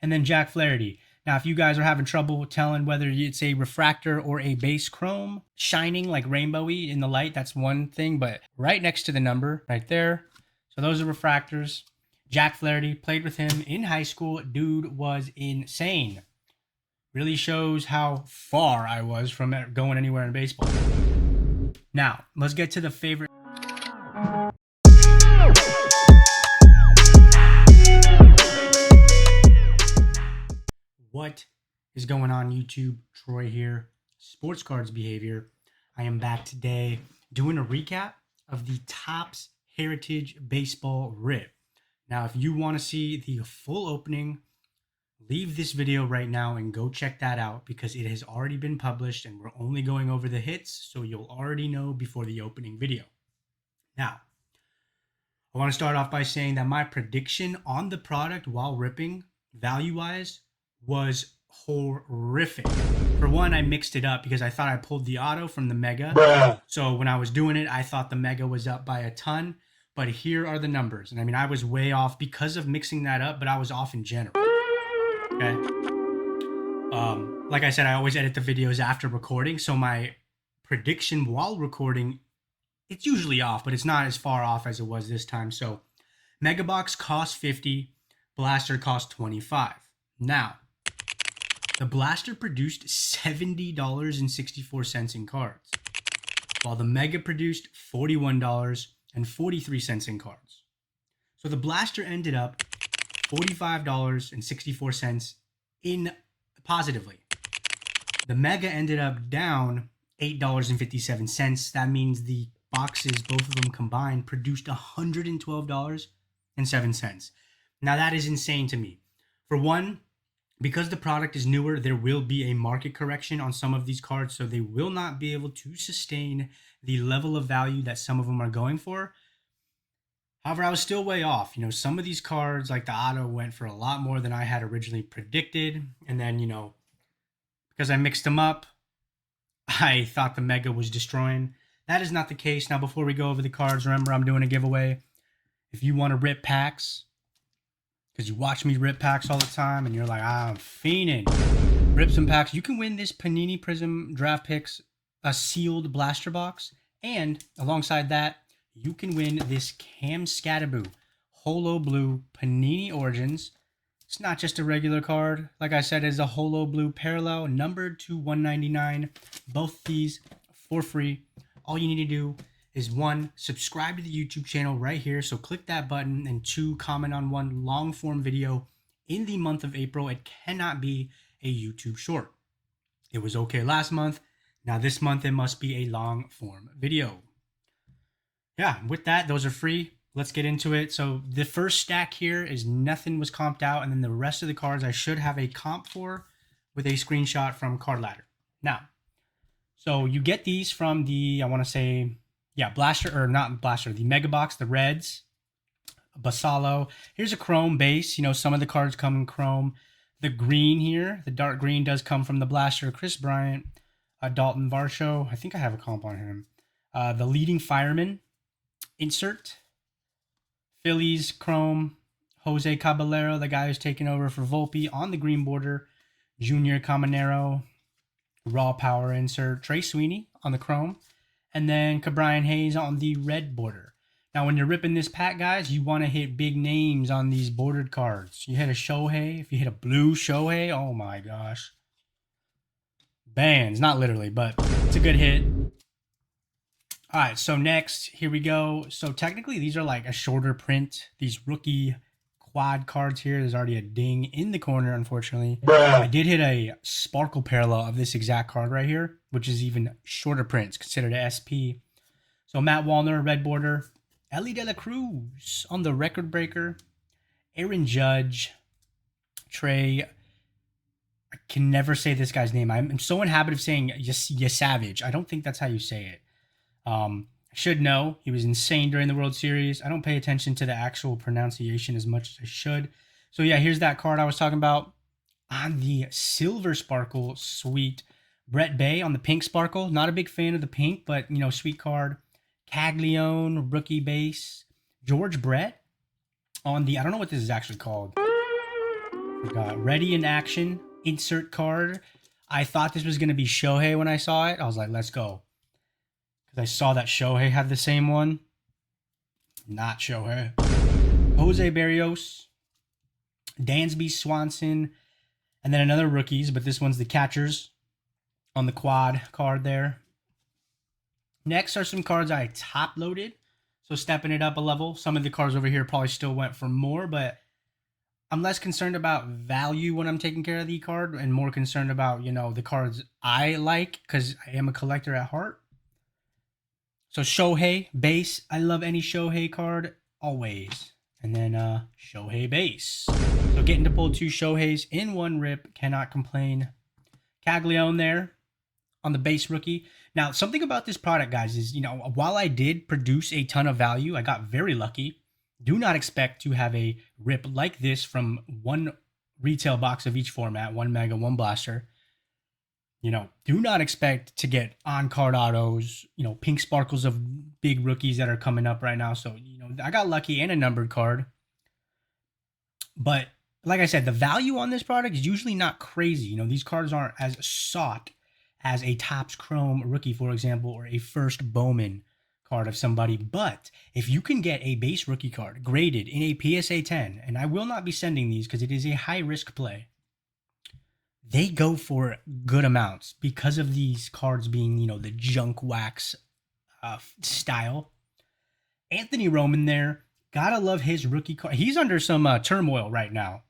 And then Jack Flaherty. Now, if you guys are having trouble telling whether it's a refractor or a base chrome shining like rainbowy in the light, that's one thing, but right next to the number right there. So those are refractors. Jack Flaherty, played with him in high school. Dude was insane. Really shows how far I was from going anywhere in baseball. Now, let's get to the favorite. What is going on, YouTube? Troy here, Sports Cards Behavior. I am back today doing a recap of the Topps Heritage Baseball Rip. Now, if you want to see the full opening, leave this video right now and go check that out because it has already been published and we're only going over the hits, so you'll already know before the opening video. Now, I want to start off by saying that my prediction on the product while ripping, value-wise, was horrific. For one, I mixed it up because I thought I pulled the auto from the Mega. Bruh. So when I was doing it, I thought the Mega was up by a ton. But here are the numbers. And I mean, I was way off because of mixing that up, but I was off in general. Okay. Like I said, I always edit the videos after recording. So my prediction while recording, it's usually off, but it's not as far off as it was this time. So Mega Box cost $50, Blaster cost $25. Now, the Blaster produced $70.64 in cards, while the Mega produced $41.43 in cards. So the Blaster ended up $45.64 in positively. The Mega ended up down $8.57. That means the boxes, both of them combined, produced $112.07. Now that is insane to me. For one, because the product is newer, there will be a market correction on some of these cards, so they will not be able to sustain the level of value that some of them are going for. However, I was still way off. You know, some of these cards, like the auto, went for a lot more than I had originally predicted. And then, you know, because I mixed them up, I thought the Mega was destroying. That is not the case. Now, before we go over the cards, remember I'm doing a giveaway. If you want to rip packs, because you watch me rip packs all the time and you're like, I'm fiending. Rip some packs. You can win this Panini Prism Draft Picks, a sealed blaster box. And alongside that, you can win this Cam Scatterboo Holo Blue Panini Origins. It's not just a regular card. Like I said, it's a Holo Blue Parallel, numbered to 199. Both these for free. All you need to do is 1, subscribe to the YouTube channel right here. So click that button, and 2, comment on one long form video in the month of April. It cannot be a YouTube short. It was okay last month. Now this month it must be a long form video. Yeah, with that, those are free. Let's get into it. So the first stack here is nothing was comped out, and then the rest of the cards I should have a comp for with a screenshot from Card Ladder. Now, so you get these from the, I want to say, yeah, Blaster, or not Blaster, the Mega Box, the Reds, Basalo. Here's a chrome base. You know, some of the cards come in chrome. The green here, the dark green, does come from the Blaster. Chris Bryant, Dalton Varsho. I think I have a comp on him. The Leading Fireman insert. Phillies chrome. Jose Caballero, the guy who's taking over for Volpe on the green border. Junior Caminero, Raw Power insert. Trey Sweeney on the chrome. And then Cabrian Hayes on the red border. Now, when you're ripping this pack, guys, you want to hit big names on these bordered cards. You hit a Shohei. If you hit a blue Shohei, oh my gosh. Bands, not literally, but it's a good hit. All right, so next, here we go. So technically, these are like a shorter print. These rookie quad cards here. There's already a ding in the corner, unfortunately. Bruh. I did hit a sparkle parallel of this exact card right here, which is even shorter print. It's considered a SP. So Matt Wallner, red border. Ellie De La Cruz on the record breaker. Aaron Judge. Trey. I can never say this guy's name. I'm so in habit of saying Savage. I don't think that's how you say it. I should know. He was insane during the World Series. I don't pay attention to the actual pronunciation as much as I should. So yeah, here's that card I was talking about. On the silver sparkle, sweet. Brett Bay on the pink sparkle. Not a big fan of the pink, but, you know, sweet card. Caglianone, rookie base. George Brett on the, I don't know what this is actually called. Forgot. Ready in action. Insert card. I thought this was going to be Shohei when I saw it. I was like, let's go. Because I saw that Shohei had the same one. Not Shohei. Jose Barrios. Dansby Swanson. And then another rookies, but this one's the catchers on the quad card there. Next are some cards I top loaded. So stepping it up a level. Some of the cards over here probably still went for more, but I'm less concerned about value when I'm taking care of the card and more concerned about, you know, the cards I like because I am a collector at heart. So Shohei base. I love any Shohei card always. And then Shohei base. So getting to pull 2 Shoheis in one rip. Cannot complain. Caglianone there on the base rookie. Now, something about this product, guys, is, you know, while I did produce a ton of value, I got very lucky. Do not expect to have a rip like this from one retail box of each format, 1 mega, 1 blaster. You know, do not expect to get on-card autos, you know, pink sparkles of big rookies that are coming up right now. So, you know, I got lucky and a numbered card. But like I said, the value on this product is usually not crazy. You know, these cards aren't as sought as a Topps Chrome rookie, for example, or a first Bowman card of somebody. But if you can get a base rookie card graded in a PSA 10, and I will not be sending these because it is a high risk play, they go for good amounts because of these cards being, you know, the junk wax style. Anthony Roman there. Gotta love his rookie card. He's under some turmoil right now.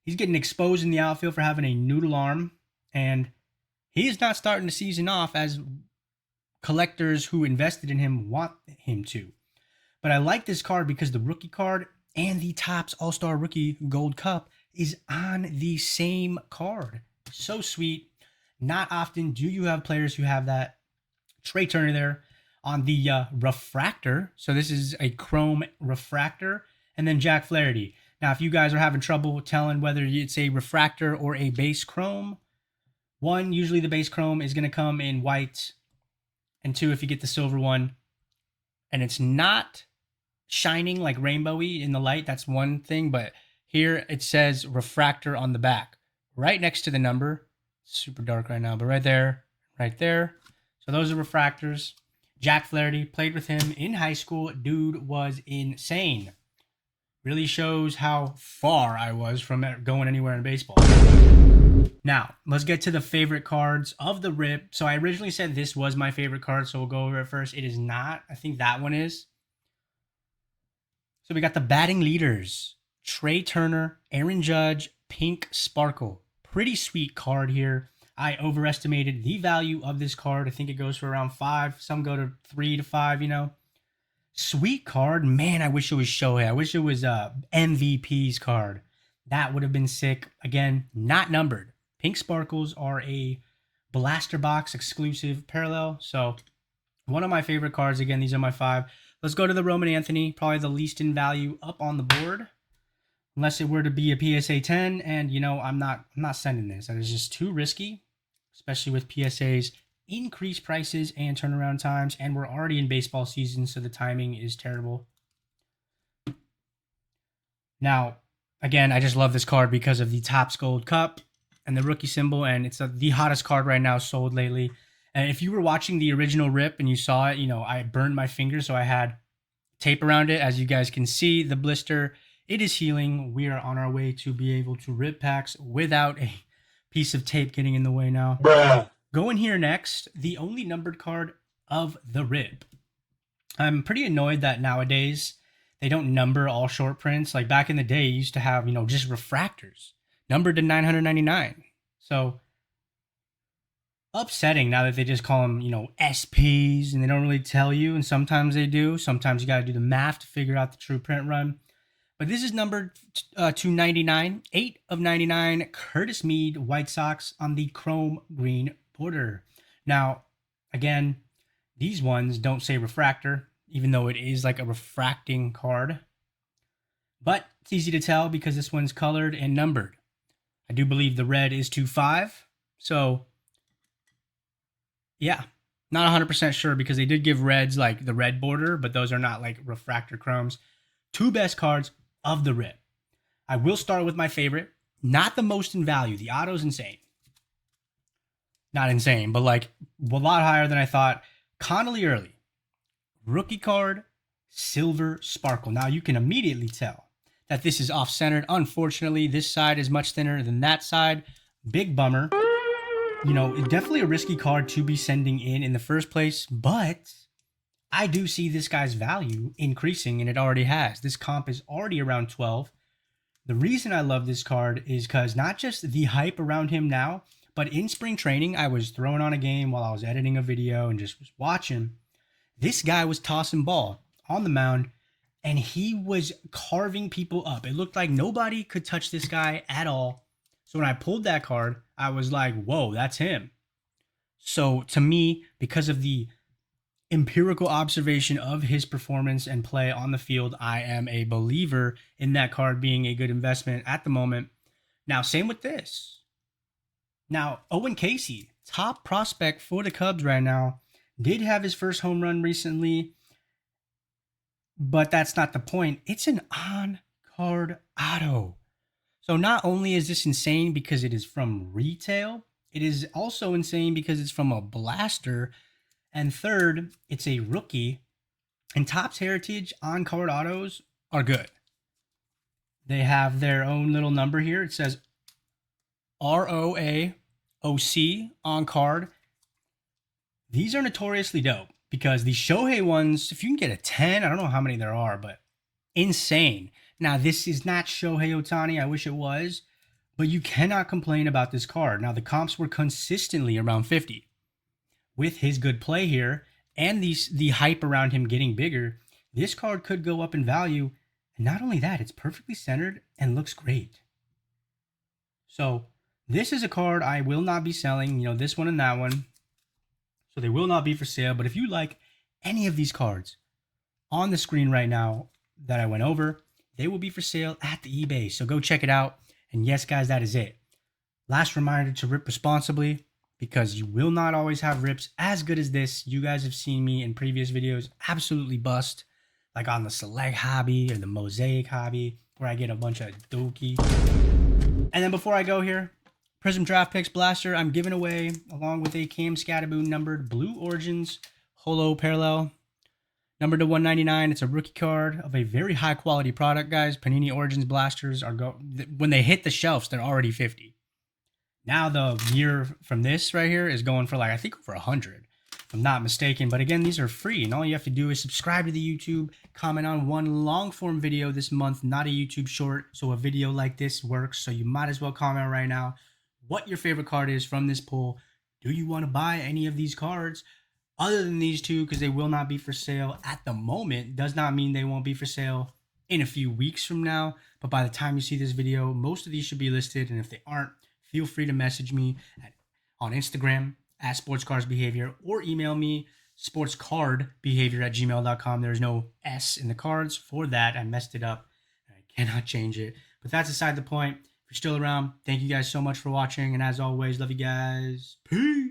He's getting exposed in the outfield for having a noodle arm, and he is not starting the season off as collectors who invested in him want him to. But I like this card because the rookie card and the Topps All-Star Rookie Gold Cup is on the same card. So sweet. Not often do you have players who have that. Trey Turner there on the Refractor. So this is a Chrome Refractor. And then Jack Flaherty. Now, if you guys are having trouble telling whether it's a Refractor or a base Chrome, 1, usually the base Chrome is going to come in white. And 2, if you get the silver one and it's not shining like Rainbowy in the light, that's one thing. But here it says Refractor on the back, right next to the number. Super dark right now, but right there, right there. So those are Refractors. Jack Flaherty, played with him in high school. Dude was insane. Really shows how far I was from going anywhere in baseball. Now, let's get to the favorite cards of the rip. So I originally said this was my favorite card, so we'll go over it first. It is not. I think that one is. So we got the batting leaders. Trey Turner, Aaron Judge, Pink Sparkle. Pretty sweet card here. I overestimated the value of this card. I think it goes for around 5. Some go to 3 to 5, you know. Sweet card. Man, I wish it was Shohei. I wish it was MVP's card. That would have been sick. Again, not numbered. Pink Sparkles are a blaster box exclusive parallel. So one of my favorite cards. Again, these are my 5. Let's go to the Roman Anthony. Probably the least in value up on the board. Unless it were to be a PSA 10. And, you know, I'm not sending this. That is just too risky. Especially with PSAs. Increased prices and turnaround times, and we're already in baseball season, so the timing is terrible. Now, again, I just love this card because of the Topps Gold Cup and the rookie symbol, and it's the hottest card right now sold lately. And if you were watching the original rip and you saw it, you know, I burned my finger, so I had tape around it. As you guys can see, the blister, it is healing. We are on our way to be able to rip packs without a piece of tape getting in the way now. Bruh. Going here next, the only numbered card of the rip. I'm pretty annoyed that nowadays they don't number all short prints. Like back in the day, you used to have, you know, just refractors numbered to 999. So upsetting now that they just call them, you know, SPs and they don't really tell you. And sometimes they do. Sometimes you got to do the math to figure out the true print run. But this is numbered to 99, 8 of 99, Curtis Mead, White Sox on the chrome green border. Now, again, these ones don't say refractor, even though it is like a refracting card. But it's easy to tell because this one's colored and numbered. I do believe the red is 2-5. So, yeah, not 100% sure because they did give reds like the red border, but those are not like refractor chromes. 2 best cards of the rip. I will start with my favorite. Not the most in value. The auto's insane. Not insane, but like a lot higher than I thought. Connolly Early, rookie card, silver sparkle. Now you can immediately tell that this is off-centered. Unfortunately, this side is much thinner than that side. Big bummer. You know, definitely a risky card to be sending in the first place, but I do see this guy's value increasing, and it already has. This comp is already around 12. The reason I love this card is because not just the hype around him now, but in spring training, I was throwing on a game while I was editing a video and just was watching. This guy was tossing ball on the mound, and he was carving people up. It looked like nobody could touch this guy at all. So when I pulled that card, I was like, whoa, that's him. So to me, because of the empirical observation of his performance and play on the field, I am a believer in that card being a good investment at the moment. Now, same with this. Now, Owen Caissie, top prospect for the Cubs right now, did have his first home run recently, but that's not the point. It's an on-card auto. So not only is this insane because it is from retail, it is also insane because it's from a blaster. And third, it's a rookie. And Topps Heritage on-card autos are good. They have their own little number here. It says ROAOC on card. These are notoriously dope because the Shohei ones, if you can get a 10, I don't know how many there are, but insane. Now, this is not Shohei Ohtani. I wish it was, but you cannot complain about this card. Now, the comps were consistently around 50. With his good play here and the hype around him getting bigger, this card could go up in value. And not only that, it's perfectly centered and looks great. So this is a card I will not be selling, you know, this one and that one. So they will not be for sale. But if you like any of these cards on the screen right now that I went over, they will be for sale at the eBay. So go check it out. And yes, guys, that is it. Last reminder to rip responsibly, because you will not always have rips as good as this. You guys have seen me in previous videos absolutely bust, like on the Select hobby or the Mosaic hobby, where I get a bunch of dookie. And then before I go here, Prism Draft Picks Blaster, I'm giving away, along with a Cam Scatterboo numbered Blue Origins Holo Parallel. Numbered to 199. It's a rookie card of a very high quality product, guys. Panini Origins Blasters are when they hit the shelves, they're already 50. Now the year from this right here is going for like, I think over 100, if I'm not mistaken. But again, these are free, and all you have to do is subscribe to the YouTube, comment on one long form video this month, not a YouTube short. So a video like this works. So you might as well comment right now what your favorite card is from this pull. Do you want to buy any of these cards other than these two? Because they will not be for sale at the moment. Does not mean they won't be for sale in a few weeks from now. But by the time you see this video, most of these should be listed. And if they aren't, feel free to message me on Instagram at sportscardsbehavior, or email me sportscardbehavior@gmail.com. There's no S in the cards for that. I messed it up. I cannot change it. But that's aside the point. If you're still around, thank you guys so much for watching. And as always, love you guys. Peace.